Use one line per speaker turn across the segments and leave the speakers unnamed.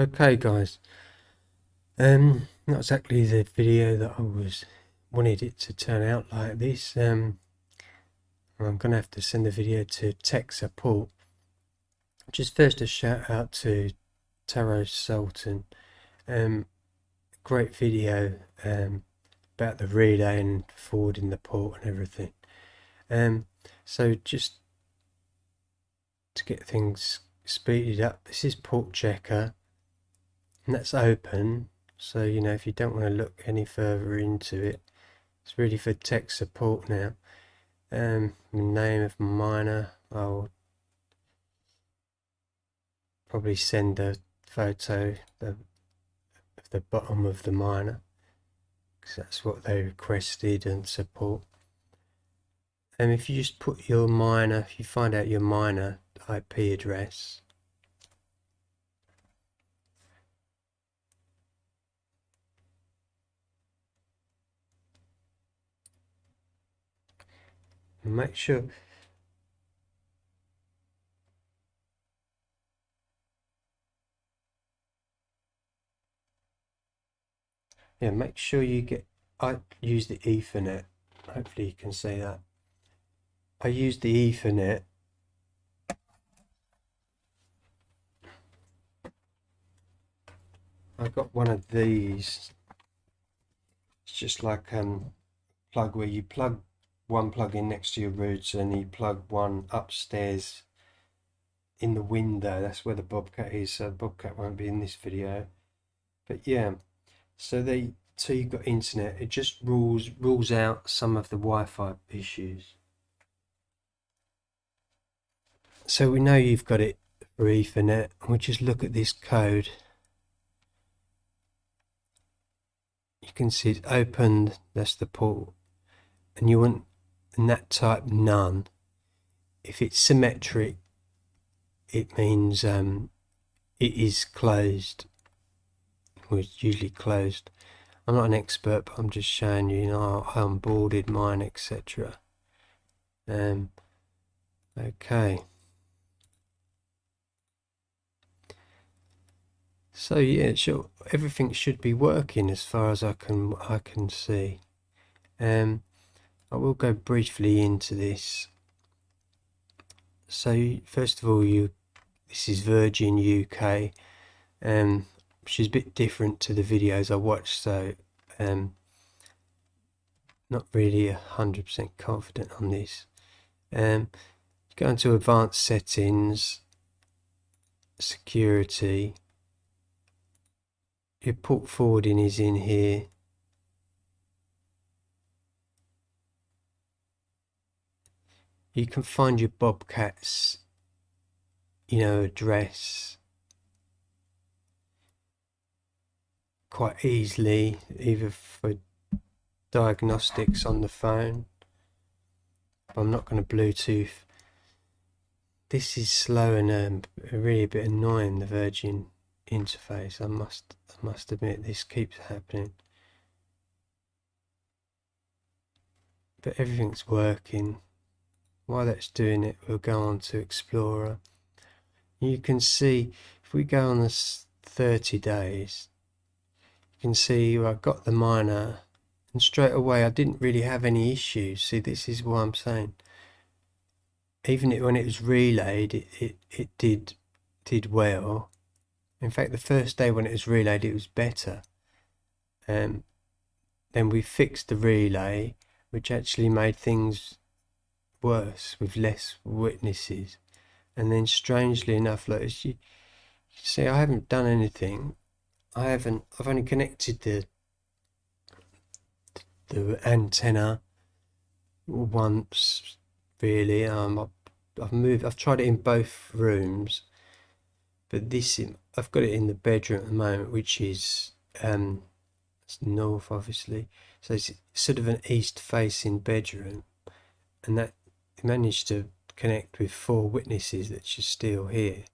Okay guys, not exactly the video that I wanted it to turn out like this. I'm gonna have to send the video to tech support. Just first a shout out to Taro Sultan. Great video about the relay and forwarding the port and everything. So just to get things speeded up, this is port checker and that's open. So if you don't want to look any further into it, it's really for tech support now. Name of miner, I'll probably send a photo of the bottom of the miner because that's what they requested and support. And if you just put your miner, if you find out your miner IP address, make sure make sure you get, I use the Ethernet, hopefully you can see that. I use the Ethernet. I got one of these. It's just like plug where you plug one plug in next to your router and you plug one upstairs in the window. That's where the Bobcat is, so Bobcat won't be in this video. But yeah, so you've got internet. It just rules out some of the Wi-Fi issues. So we know you've got it for Ethernet. We'll just look at this code. You can see it's opened, that's the port. And you want that type none. If it's symmetric, it means it is closed. Well, it's usually closed. I'm not an expert, but I'm just showing you, I onboarded mine, etc. Okay. So yeah, sure, everything should be working as far as I can see. I will go briefly into this. So first of all, this is Virgin UK, which is a bit different to the videos I watched. So not really 100% confident on this. Go into advanced settings, security. Your port forwarding is in here. You can find your Bobcat's, address quite easily, either for diagnostics on the phone. I'm not going to Bluetooth. This is slow and really a bit annoying, the Virgin interface. I must admit, this keeps happening. But everything's working. While that's doing it, we'll go on to Explorer. You can see, if we go on this 30 days, you can see I got the miner, and straight away I didn't really have any issues. See, this is what I'm saying. Even when it was relayed, it did well. In fact, the first day when it was relayed, it was better. Then we fixed the relay, which actually made things worse with less witnesses. And then strangely enough, like, as you see, I haven't done anything. I've only connected the antenna once, really. I've tried it in both rooms, but I've got it in the bedroom at the moment, which is it's north, obviously. So it's sort of an east-facing bedroom, and that managed to connect with 4 witnesses that's just still here.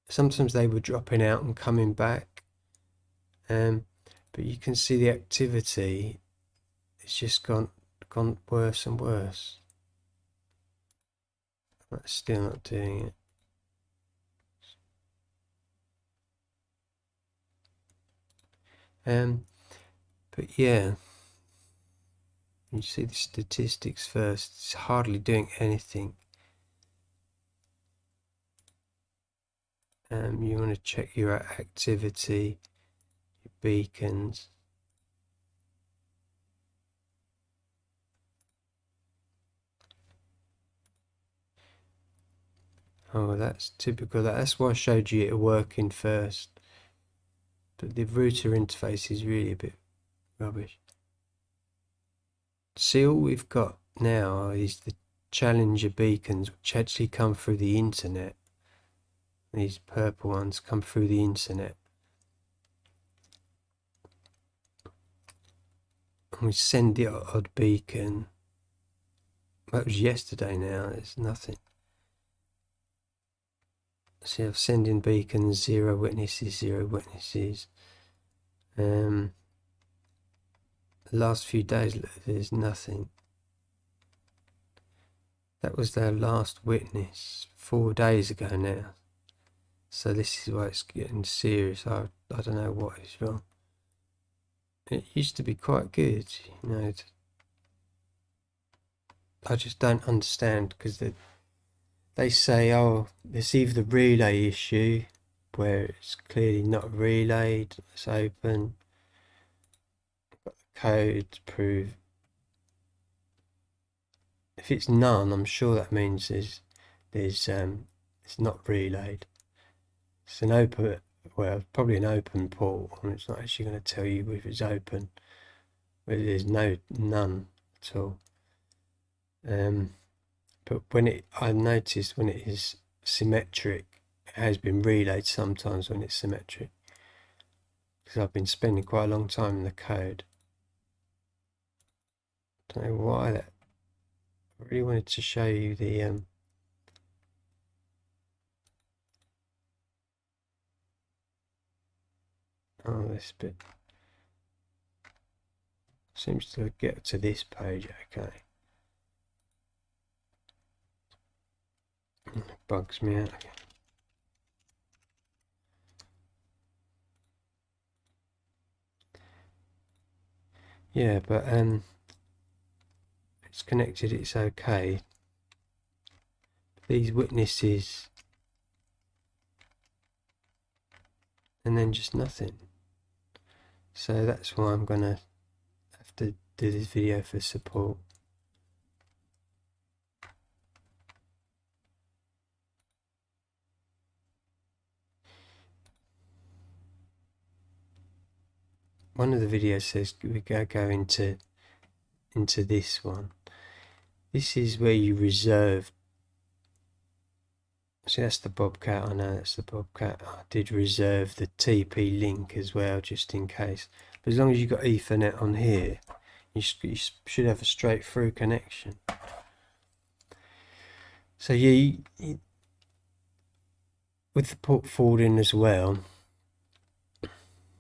Sometimes they were dropping out and coming back, but you can see the activity. It's just gone worse and worse. That's still not doing it. But yeah, you see the statistics first. It's hardly doing anything. You want to check your activity, your beacons. Oh, that's typical. That's why I showed you it working first. But the router interface is really a bit rubbish. See, all we've got now is the Challenger beacons, which actually come through the internet. These purple ones come through the internet. And we send the odd beacon. That was yesterday now, there's nothing. See, I'm sending beacons, 0 witnesses, 0 witnesses. The last few days, there's nothing. That was their last witness 4 days ago now. So this is why it's getting serious. I don't know what is wrong. It used to be quite good, you know. I just don't understand, because they say, oh, it's either the relay issue, where it's clearly not relayed, it's open. I've got the code to prove. If it's none, I'm sure that means it's not relayed. It's an open, well, probably an open port, and it's not actually going to tell you if it's open, but there's none at all. But I noticed when it is symmetric, it has been relayed sometimes when it's symmetric, because I've been spending quite a long time in the code. Don't know why that. I really wanted to show you the oh, this bit seems to get to this page. Okay, it bugs me out again. Yeah, but it's connected, it's okay. These witnesses, and then just nothing. So that's why I'm gonna have to do this video for support. One of the videos says we go into this one. This is where you reserve. See, that's the Bobcat. I know that's the Bobcat. I did reserve the TP link as well, just in case. But as long as you've got Ethernet on here, you should have a straight through connection. So yeah, with the port forwarding as well,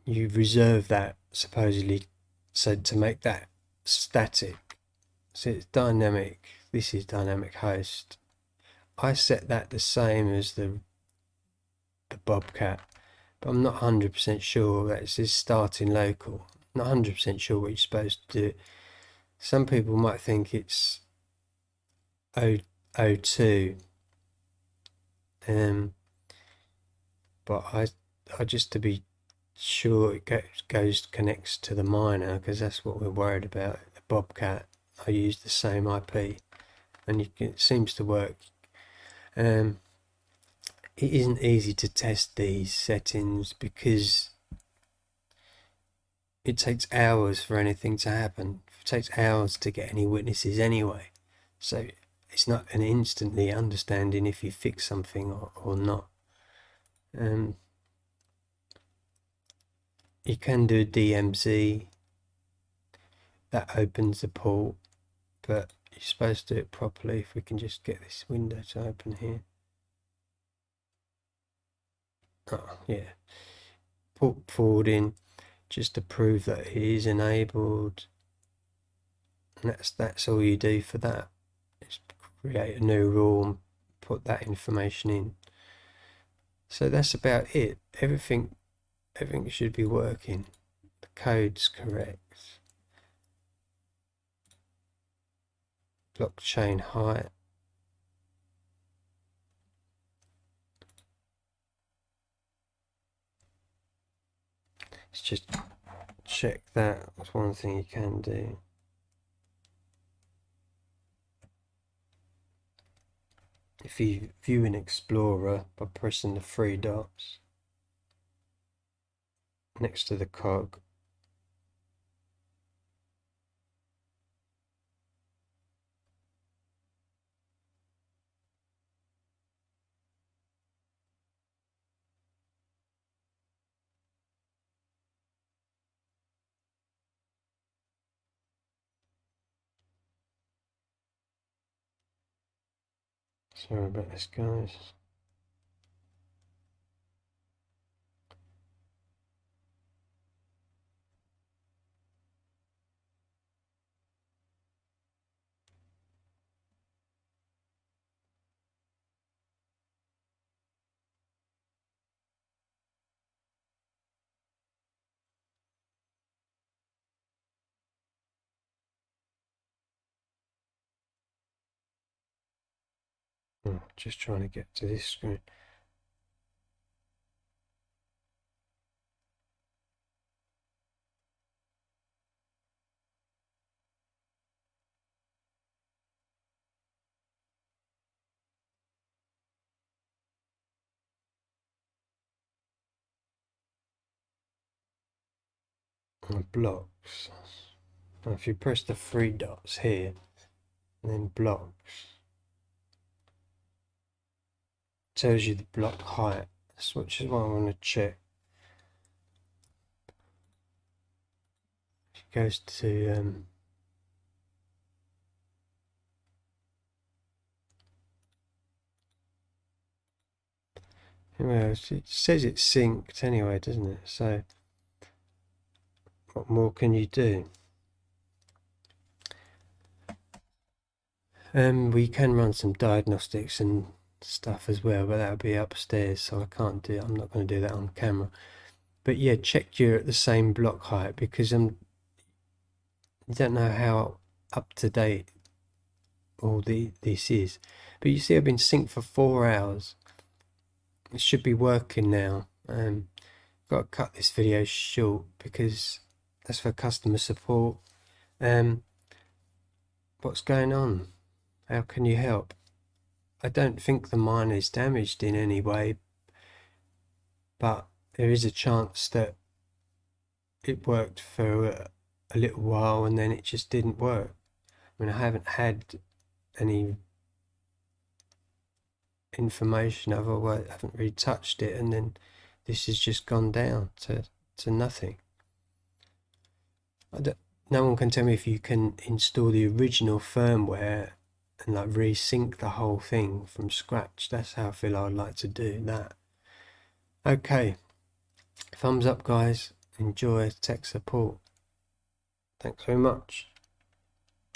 you reserve that supposedly, so to make that static. So it's dynamic. This is dynamic host. I set that the same as the Bobcat, but I'm not 100% sure that it says starting local. Not 100% sure what you're supposed to do. Some people might think it's O2, but I just, to be sure, it connects to the miner, because that's what we're worried about. The Bobcat, I use the same IP, and it seems to work. It isn't easy to test these settings, because it takes hours for anything to happen. It takes hours to get any witnesses anyway, so it's not an instantly understanding if you fix something or not. You can do a DMZ, that opens the port, but you're supposed to do it properly. If we can just get this window to open here. Oh yeah, port forwarding, just to prove that it is enabled, and that's all you do for that. Just create a new rule and put that information in. So that's about it. Everything should be working. The code's correct. Blockchain height. Let's just check that. That's one thing you can do. If you view an Explorer by pressing the three dots next to the cog, sorry about this guys. Oh, just trying to get to this screen. Blocks. Now if you press the three dots here and then blocks, it tells you the block height. Which is what I want to check. It goes to well, it says it's synced anyway, doesn't it? So what more can you do? We can run some diagnostics and stuff as well, but that'll be upstairs, so I can't do it. I'm not going to do that on camera. But yeah, check you're at the same block height, because you don't know how up to date all this is. But you see, I've been synced for 4 hours. It should be working now. Got to cut this video short because that's for customer support. What's going on? How can you help? I don't think the miner is damaged in any way, but there is a chance that it worked for a little while and then it just didn't work. I mean, I haven't had any information, otherwise I haven't really touched it, and then this has just gone down to nothing. No one can tell me if you can install the original firmware and like resync the whole thing from scratch. That's how I feel I'd like to do that. Okay, thumbs up guys, enjoy tech support. Thanks very much.